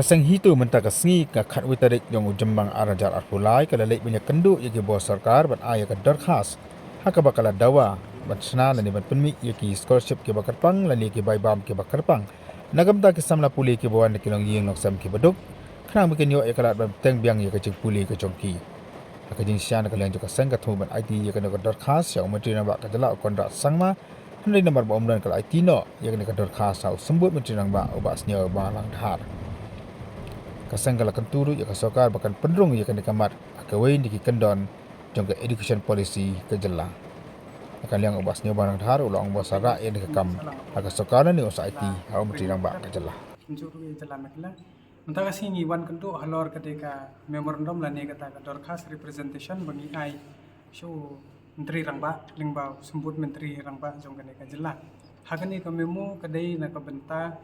Kasang hitu mentaka sengi ka khat witarik yong ujembang arajar arpulai kala lek banyak kenduk yaki bos sarkar ban aya ka darkhas haka bakala dawa ban sna lani ban penmi yaki scholarship ke bakar pang lani ke baibam ke bakar pang nagam ta ke samla puli ke bawan ke long ying noksam ke baduk khnang bikin yo yakalat ban teng biang yaka jing puli ke jongki haka jing sian ka leng joka sang ka thu ban IT yaka ka darkhas ya umatri na ba ka jala kontra sangma hendai nomor ba umran kala IT no yaka ka darkhas au sembut mentri nang ba ubas nyo ba lang dhar kasang kala kenturu ya kasokar bahkan pendrung ya kena kamat akawai di kendon jongka education policy kejela akan yang ubasnya barang dhar ulang bosara ya dikam akasokaran ni usa IT au menteri nang ba kejela Injuru jalan nakla. Mentaka singi wan kendo halor ketika memorandum lani kata dorkas representation bagi ai show menteri rangba lingba sembut menteri rangba jong kene kejela. Hakani ka memo kadai nak benta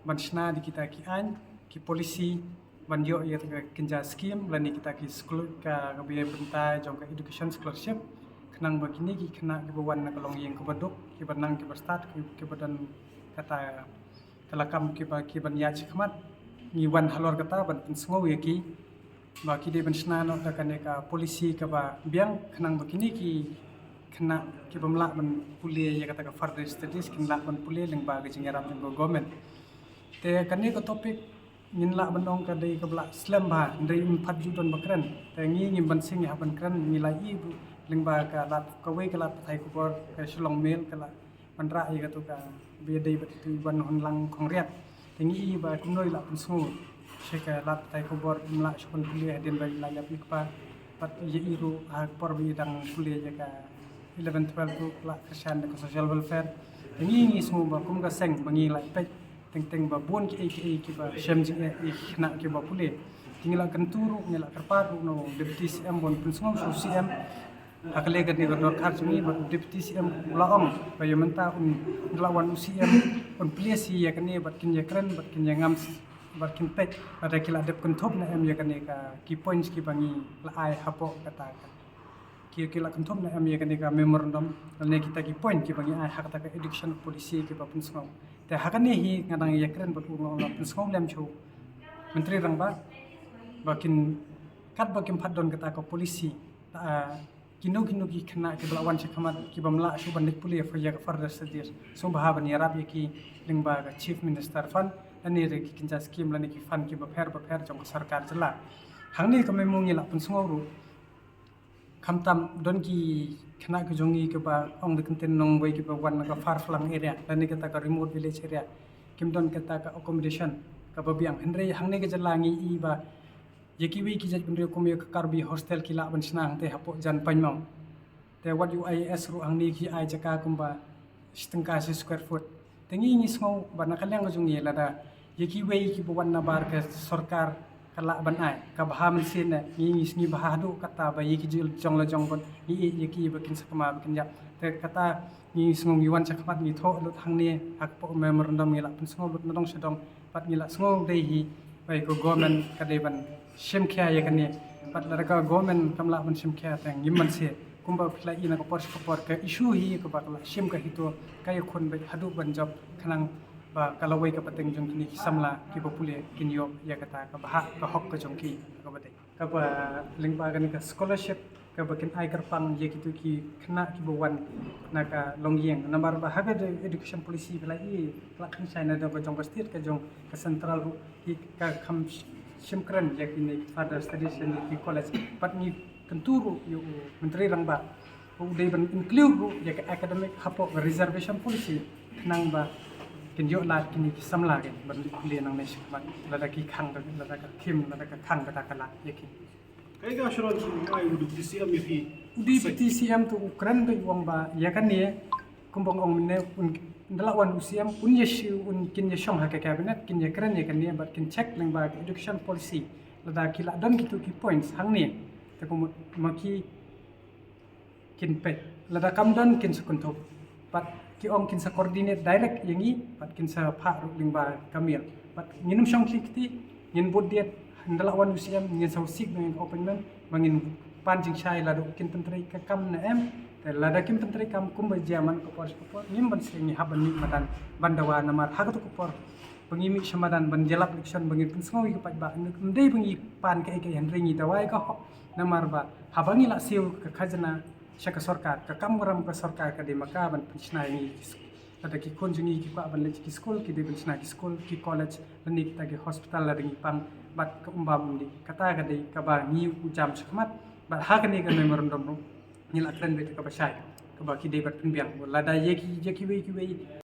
bansna di kita ki an ki polisi banjo ya kinja skim lani kita ki school ka biaya benta jong ka education scholarship kenang begini ki kena ki bawan nak long yang kebaduk ki benang ki berstat ki badan kata telakam ki ban ya chikmat ni wan halor kata ban sngau ya ki ba ki de ban sna no ka ka polisi ka ba biang kenang begini ki kena ki bamla ban puli ya kata ka further studies kin la ban puli leng ba ki jingaram ng government te kani ko topik nin la bandong ka dei ka bla slam ba ndai 4 judon bakran te ngi ban sing ya ban kran ni la i leng ba ka lat ka we ka lat thai ko bor ka shlong mel ka la ban ra i ka tu ka be dei ba tu ban hon lang khong riat te ngi ba kum noi la pun smu she ka lat thai ko bor mla shon puli den ba la ya pik pa pat ye iru ha por bi dang puli ya ka 11 12 tu la keshan ka social welfare te ngi smu ba kum ka seng bangi la pe teng ba bon ki ba shem ji na ki ba pule tingala kanturu ngela karparu no deputy CM bon prinsong so CM akale ga ni gor khar chumi ba deputy CM laong ba yamanta lawan CM on place ya kane bat kin ya kran bat kin ya ngam bat kin pet ada kila dep kun thop na em ya kane ka ki points ki bangi la ai hapo kata ki kila kun thop na em ya kane ka memorandum ne kita ki point ki bangi ai hakata ka education policy ki ba prinsong te hakani hi ngadang ya kren bat ung ong prinsong lem chu menteri rangba bakin kat bakin phadon kata ko polisi kino ki khna ke balawan chakhamat ki bamla shu bandik puli fa ya further studies so bahaban yarab ki lingba ga chief minister fan ani re ki kinja scheme lani ki fan ki ba pher jong sarkar jala hangni ka memung ni la punsung ru khamtam don ki khna ke jongi ke ba ong de content nong boi ki ba wan ka far flung area lani kata ka remote village area kim don kata ka accommodation ka ba biang henre hangni ke jala ngi i ba yeki wi ki jaj bundre komye ka karbi hostel ki la ban snang te hapo jan paimau te what UIS ru angni ki ai jaka kumba stengka square foot tengi ni smau bana kalyang jungi lada yeki wi ki bawan na bar ka sarkar kala ban ai ka baham sin ni ni bahadu kata ba yeki jil jong la jong kon ni yeki bakin sakma bakin ya te kata ni sngong yuan chakmat ni tho lut hangni hakpo memorandum ni la pun sngong lut nadong sedong pat ni la sngong dei hi bai ko government kadai ban shem kya ya kani pat larga government kamla ban shem kya tang yimman se kumba phla ina ko por ka issue hi ko bakla shem ka hito kay khon ba hadu ban job khanang ba kalawai ka pateng jong kini samla ki popule kinyo ya kata ka bah ka hok ka jong ki ka bate ka ba lingba kan ka scholarship ka bakin ai karpang ye kitu ki khna ki bawan na ka longyeng number ba ha education policy phla i phla khan china do ka jong ka state ka jong ka central ru ki ka kham shimkran ya kini further studies in the college but ni kenturu yu menteri rangba udai ban include ru ya ka academic hapo reservation policy nang ba kinyo la kini samla ke ban le nang ne shikmat la ki khang la ka kim la ka khang ka kala yaki kai ga shiro ai udu DCM yaki di DCM tu ukran be wong ba ya kan ne kumbong ong ne ndalawan usiam yeshu kin yeshong ha ka cabinet kin yakran ye kan ne bat kin check lang ba education policy lada kila don kitu ki points hang ne ta ko maki kin pe lada kam don kin sukun thop pat ki ong kin sa coordinate direct yangi pat kin sa pha ru ling ba kamil pat nginum shong kiti ngin bodiet ndalawan usiam ngin sa sik ngin appointment mangin panjing chai ladu kin pentri ka kam na em lada kim pentri kam kumba jaman ko por nim ban singi haban ni madan bandawa namar hagatu ko por bengi mi samadan ban jelap election bengi pensngau i kepat ba ndei bengi pan ke hen ringi tawai ka namar ba habangi la siu ke khajana syaka sarkar ka kamram ka sarkar ka de maka ban pensna ni ada ki konjungi ki pa ban le ki school ki de pensna ki school ki college ni kita ki hospital la ringi pan bat ka umbam di kata ka de ka ba ni jam sakmat ba ha ka ni ka memorandum ni la kren be ka ba syai ka ba ki de bat penbiang la da ye ki we